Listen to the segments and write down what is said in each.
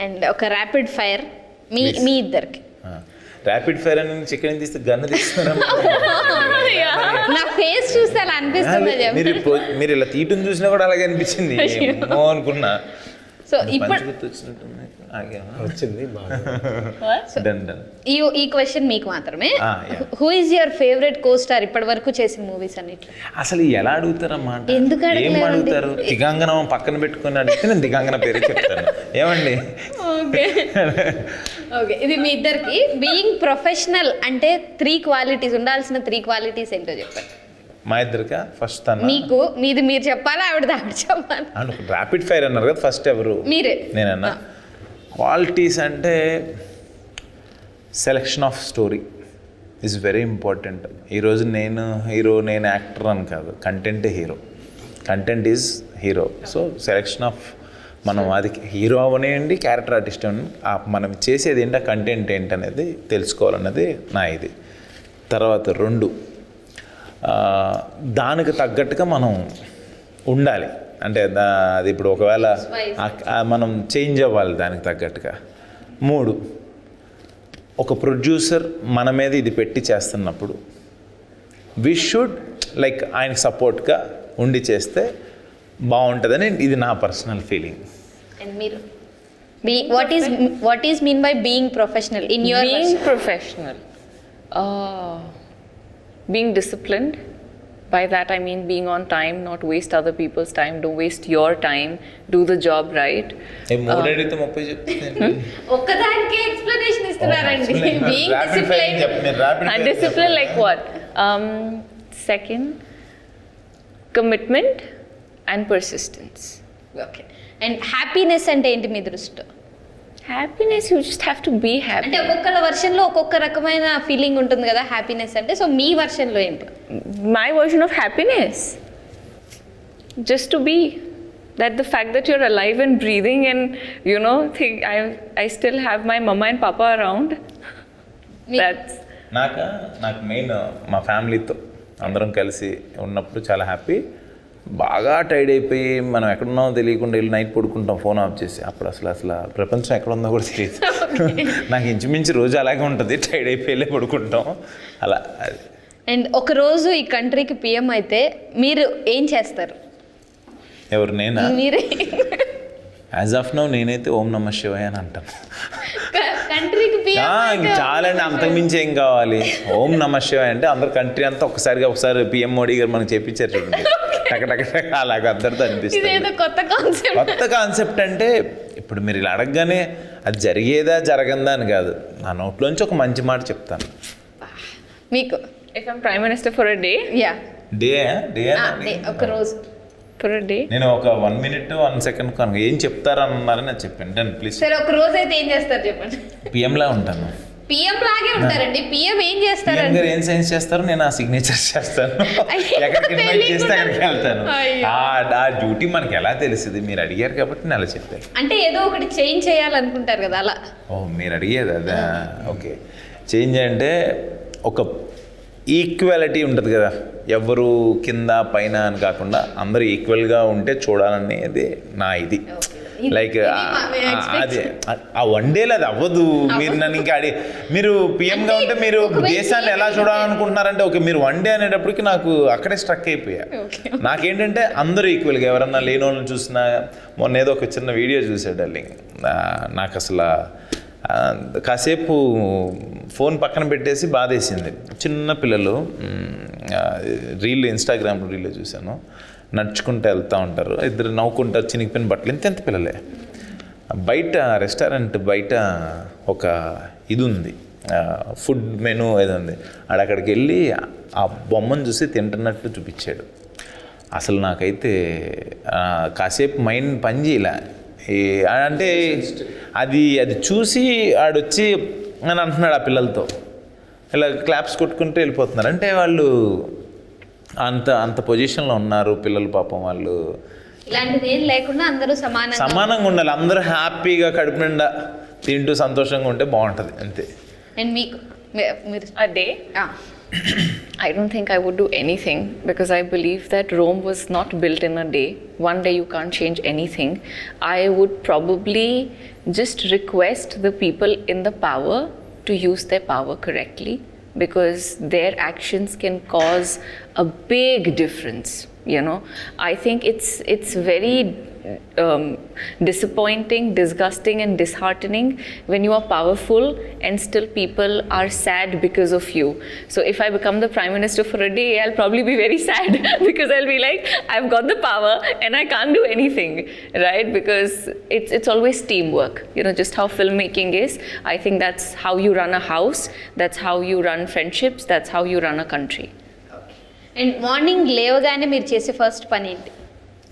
And ఒక rapid fire మీ ఇద్దరికి. Rapid fire అని చికెన్ తీస్తే గన్ను తీస్తున్నాం. నా ఫేస్ చూస్తే అలా అనిపిస్తుంది. మీరు ఇలా తీయటం చూసినా కూడా అలాగే అనిపించింది అనుకున్నా. సో ఇప్పుడు వచ్చింది. ఈ క్వశ్చన్ మీకు మాత్రమే. Who is your favourite co star ఇప్పటి వరకు చేసిన మూవీస్ అన్నిట్లో? అసలు ఎలా అడుగుతారన్నమాట, ఎందుకు ఏం అడుగుతారు? దిగాంగనం పక్కన పెట్టుకుని అడిగితే నేను దిగాంగన పేరు చెప్తాను. ఏమండి? ఓకే, ఇది మీ ఇద్దరికి. బీయింగ్ ప్రొఫెషనల్ అంటే 3 క్వాలిటీస్, ఉండాల్సిన 3 క్వాలిటీస్ ఏంటో చెప్పండి. మా ఇద్దరికా? ఫస్ట్ తను. మీకు మీది మీరు చెప్పాలా, ఆవిడ చెప్పాలి? ర్యాపిడ్ ఫైర్ అన్నారు కదా, ఫస్ట్ ఎవరు? మీరే. నేనన్నా. క్వాలిటీస్ అంటే selection of story is very important. ఈరోజు నేను హీరో, నేను యాక్టర్ అని కాదు, కంటెంటే hero. Content is hero. So selection of మనం అది హీరో అవనేయండి, క్యారెక్టర్ ఆర్టిస్ట్ అవ్వండి, మనం చేసేది ఏంటి, ఆ కంటెంట్ ఏంటనేది తెలుసుకోవాలన్నది నా ఇది. తర్వాత 2, దానికి తగ్గట్టుగా మనం ఉండాలి. అంటే అది ఇప్పుడు ఒకవేళ మనం చేంజ్ అవ్వాలి దానికి తగ్గట్టుగా. 3, ఒక ప్రొడ్యూసర్ మన మీద ఇది పెట్టి చేస్తున్నప్పుడు వి షుడ్ లైక్ ఆయనకి సపోర్ట్గా ఉండి చేస్తే బాగుంటుందని ఇది నా పర్సనల్ ఫీలింగ్. అండ్ మీరు what is mean by being professional in your? Being professional, being disciplined. By that I mean being on time, not waste other people's time, don't waste your time, do the job right. మూడేడితే 30 చెప్తే ఒక్కదానికే explanation ఇస్తున్నారండి. Being discipline. Discipline like what? Second, commitment and persistence. Okay. And happiness అంటే ఏంటి మీ దృష్టిలో? Happiness, you just have to be happy. అంటే ఒక్కొక్కల వర్షన్లో ఒక్కొక్క రకమైన feeling ఉంటుంది కదా హ్యాపీనెస్ అంటే. సో మీ వర్షన్లో ఏంటి? My version of happiness, just to be, that the fact that you're alive and breathing and you know think I still have my mama and papa around. That's నాకు main మా ఫ్యామిలీతో అందరం కలిసి ఉన్నప్పుడు చాలా happy. బాగా tired అయిపోయి మనం ఎక్కడున్నామో తెలియకుండా వెళ్ళి నైట్ పడుకుంటాం ఫోన్ ఆఫ్ చేసి. అప్పుడు అసలు ప్రపంచం ఎక్కడుందో కూడా తెలియదు. నాకు ఇంచుమించు రోజు అలాగే ఉంటుంది, టైర్డ్ అయిపోయి పడుకుంటాం అలా. అండ్ ఒకరోజు ఈ కంట్రీకి పిఎం అయితే మీరు ఏం చేస్తారు? ఎవరు? నేనా? మీరే. యాజ్ ఆఫ్ నౌ నేనైతే ఓం నమ శివాయ అని అంటాను. కంట్రీకి చాలా అండి, అంతకుమించి ఏం కావాలి? ఓం నమ శివాయ అంటే అందరు కంట్రీ అంతా ఒకసారి పిఎం మోడీ గారు మనకు చెప్పించారు చూడండి, టక అలాగ అందరితో అనిపిస్తుంది. కొత్త కాన్సెప్ట్ అంటే ఇప్పుడు మీరు ఇలా అడగగానే అది జరిగేదా జరగందా అని కాదు, నా నోట్లోంచి ఒక మంచి మాట చెప్తాను. మీకు if I'm prime minister for a day, day ఒక రోజు for a day, నేను ఒక 1 minute 1 second కనుక ఏం చెప్తారన్నారని నేను చెప్పాను. ప్లీజ్ సరే, ఒక రోజు అయితే ఏం చేస్తారు చెప్పండి. పిఎంలా ఉంటాను. పిఎం లాగే ఉంటారండి. పిఎం ఏం చేస్తారండి? ఏం సైన్స్ చేస్తారు, నేను ఆ సిగ్నేచర్స్ చేస్తాను. ఎక్కడికి ఇన్వైట్ చేస్తే అక్కడికి వెళ్తాను. ఆ డ్యూటీ మనకి ఎలా తెలిసింది? మీరు అడిగారు కాబట్టి నేను అలా చెప్పాను. అంటే ఏదో ఒకటి చేంజ్ చేయాలనుకుంటారు కదా అలా. మీరు అడిగేది అదా? ఓకే. చేంజ్ అంటే ఒక ఈక్వాలిటీ ఉంటుంది కదా, ఎవరు కింద పైన అని కాకుండా అందరూ ఈక్వల్గా ఉంటే చూడాలనేది నా ఇది. లైక్ అది ఆ 1 డేలో అది అవ్వదు. మీరు నన్ను ఇంకా మీరు పిఎంగా ఉంటే మీరు దేశాన్ని ఎలా చూడాలనుకుంటున్నారంటే ఓకే, మీరు 1 డే అనేటప్పటికి నాకు అక్కడే స్ట్రక్ అయిపోయా. నాకేంటంటే అందరూ ఈక్వల్గా, ఎవరన్నా లేని వాళ్ళని చూసినా. మొన్న ఏదో ఒక చిన్న వీడియో చూసాడు డార్లింగ్, నాకు అసలు కాసేపు ఫోన్ పక్కన పెట్టేసి బాధేసింది. చిన్న పిల్లలు ఇన్స్టాగ్రామ్ రీల్లో చూశాను, నడుచుకుంటూ వెళ్తూ ఉంటారు, ఇద్దరు నవ్వుకుంటారు, చినిగిపోయిన బట్టలు, ఇంత పిల్లలే. బయట రెస్టారెంట్ బయట ఒక ఇది ఉంది, ఫుడ్ మెనూ ఏదో ఉంది, అక్కడికి వెళ్ళి ఆ బొమ్మను చూసి తింటున్నట్టు చూపించాడు. అసలు నాకైతే కాసేపు మైండ్ పని చేయలే. అంటే అది చూసి ఆడొచ్చి అని అంటున్నాడు ఆ పిల్లలతో, ఇలా క్లాప్స్ కొట్టుకుంటూ వెళ్ళిపోతున్నారు. అంటే వాళ్ళు అంత పొజిషన్లో ఉన్నారు పిల్లలు. పాపం వాళ్ళు ఇలాంటిది ఏం లేకుండా అందరూ సమానంగా ఉండాలి. అందరూ హ్యాపీగా కడుపు నిండా తింటూ సంతోషంగా ఉంటే బాగుంటుంది అంతే. అండ్ మీకు a day, I don't think I would do anything because I believe that Rome was not built in a day. One day you can't change anything. I would probably just request the people in the power to use their power correctly because their actions can cause a big difference. You know, I think it's very disappointing, disgusting, and disheartening when you are powerful and still people are sad because of you. So if I become the prime minister for a day, I'll probably be very sad because I'll be like, I've got the power and I can't do anything, right? Because it's always teamwork. You know, just how filmmaking is. I think that's how you run a house. That's how you run friendships. That's how you run a country. And morning లేవగానే మీరు చేసే first పని ఏంటి?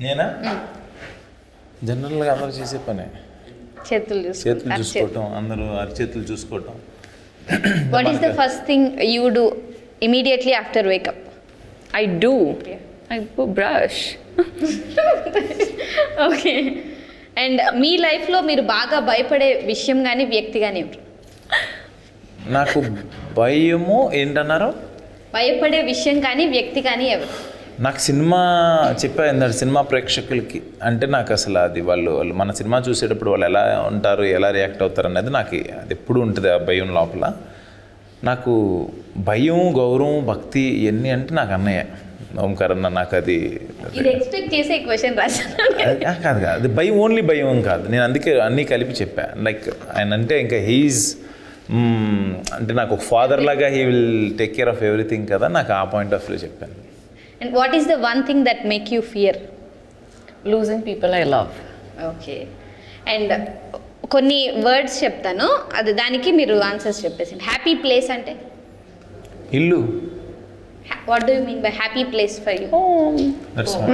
నేనా జనరల్గా అందరూ చేసే పనే, చేతులు చూసుకోవటం, అందరూ అరిచేతులు చూసుకోవటం. What is the first thing you do immediately after wake up? I do. I go brush. Okay. And మీ లైఫ్లో మీరు బాగా భయపడే విషయం కానీ వ్యక్తి కానీ ఎవరు? నాకు భయము ఏంటన్నారు? భయపడే విషయం కానీ వ్యక్తి కానీ ఎవరు? నాకు సినిమా చెప్పా ఏంటంటే సినిమా ప్రేక్షకులకి అంటే నాకు అసలు అది వాళ్ళు మన సినిమా చూసేటప్పుడు వాళ్ళు ఎలా ఉంటారు, ఎలా రియాక్ట్ అవుతారు అనేది నాకు అది ఎప్పుడు ఉంటుంది ఆ భయం లోపల. నాకు భయం, గౌరవం, భక్తి ఇవన్నీ అంటే నాకు అన్నయ్య ఓంకార్ అన్న. నాకు అది ఇది ఎక్స్పెక్ట్ చేసే క్వశ్చన్ రాశాను. కాదు అది భయం, ఓన్లీ భయం కాదు. నేను అందుకే అన్నీ కలిపి చెప్పా. లైక్ ఆయన అంటే ఇంకా హీఈస్ అంటే నాకు ఒక ఫాదర్ లాగా he will take care of everything కదా, నాకు ఆ పాయింట్ ఆఫ్ వ్యూ చెప్పాను. And what is the one thing that make you fear? Losing people I love. Okay. And కొన్ని వర్డ్స్ చెప్తాను, అది దానికి మీరు ఆన్సర్స్ చెప్పేసి. హ్యాపీ ప్లేస్ అంటే? ఇల్లు. What do you mean by happy place for you?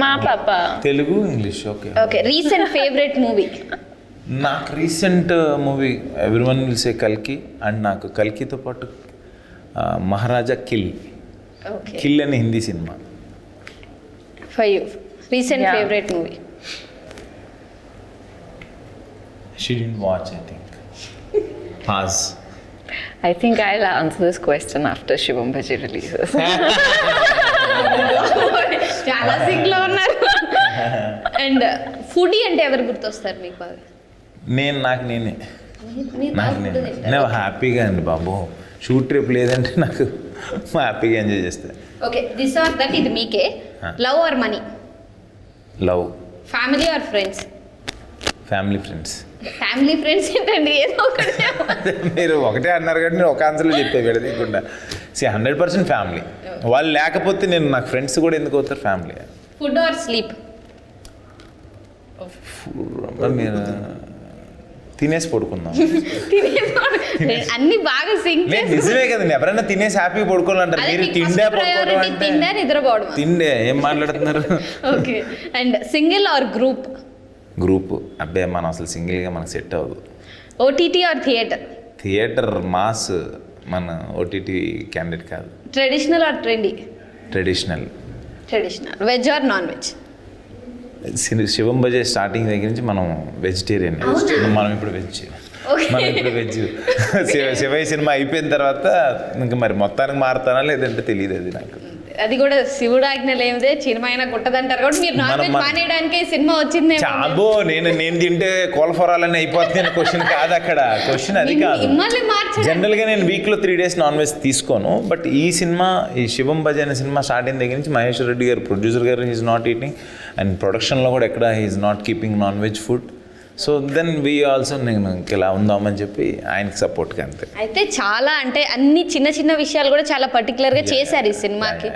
Ma papa. Telugu, English. Okay. Okay. Recent favourite movie? నాకు recent movie everyone will say కల్కి, అండ్ నాకు కల్కితో పాటు మహారాజా కిల్. ఓకే. కిల్ అని Hindi cinema. For you recent Yeah. Favourite movie? She didn't watch, I think. Pause. I think I'll answer this question after Shivam Bhaji releases. చాలా సింక్లో ఉన్నారు. And foodie అంటే ఎవరు గుర్తొస్తారు మీకు బాగా? నాకు నేనే మీరు బాగా food తింటారా? నేను హ్యాపీగా అండి బాబు. షూట్ ట్రిప్ లేదంటే నాకు హ్యాపీగా ఎంజాయ్ చేస్తాను. ఓకే. దిస్ ఆర్ దట్, ఇది మీకే. Love or money? Love. Family or friends? Family, friends. Family friends ఏంటండి, ఏదో ఒకటి. మీరు ఒకటే అన్నారు కాబట్టి నేను ఒక ఆన్సర్లో చెప్పే విడదీయకుండా. 100% ఫ్యామిలీ. వాళ్ళు లేకపోతే నేను నాకు ఫ్రెండ్స్ కూడా ఎందుకు అవుతారు? ఫ్యామిలీ. Food are sleep? మీరు తినేసి పడుకుందాం. అన్ని బాగా సింక్. లేదు, నిజమే కదండి. ఎవరైనా తినేసి హ్యాపీగా పడుకోవాలంటారు. మీరు తిండే పడుకోవడం అంటే తిండా నిద్రపోవడం. తిండే ఏం మాట్లాడుతున్నారు? Okay. And single or group? Group. అబ్బాయి మనం అసలు సింగిల్గా మనకు సెట్ అవ్వదు. OTT or theatre? Theatre mass, మన ఓటీటీ క్యాండిడేట్ కాదు. Traditional or trendy? Traditional. Traditional. Veg or non veg? శివం బజే స్టార్టింగ్ దగ్గర నుంచి మనం వెజిటేరియన్. మనం ఇప్పుడు వెజ్. మనం ఇప్పుడు వెజ్. శివయ్య సినిమా అయిపోయిన తర్వాత ఇంకా మరి మొత్తానికి మారుతానా లేదంటే తెలియదు అది నాకు. అది కూడా శివుడు ఆజ్ఞ లేదే చిన్నమైన గుట్టదంటారు కాబట్టి మీరు నాన్ వెజ్ మానేయడానికి సినిమా వచ్చింది. చాబో నేను తింటే కోల్ఫరాలని అయిపోతుంది క్వశ్చన్ కాదు అక్కడ. క్వశ్చన్ అది కాదు. జనరల్గా నేను వీక్లో 3 days నాన్ వెజ్ తీసుకోను. బట్ ఈ సినిమా, ఈ శివం భజ అనే సినిమా స్టార్ట్ అయిన దగ్గర నుంచి మహేష్ రెడ్డి గారు, ప్రొడ్యూసర్ గారు, హీఈస్ నాట్ ఈటింగ్, అండ్ ప్రొడక్షన్లో కూడా ఎక్కడ he's not keeping non veg food. So then we also నేను ఇలా ఉందామని చెప్పి ఆయనకి సపోర్ట్గా అంతే. అయితే చాలా అంటే అన్ని చిన్న చిన్న విషయాలు కూడా చాలా పర్టికులర్గా చేశారు ఈ సినిమాకి.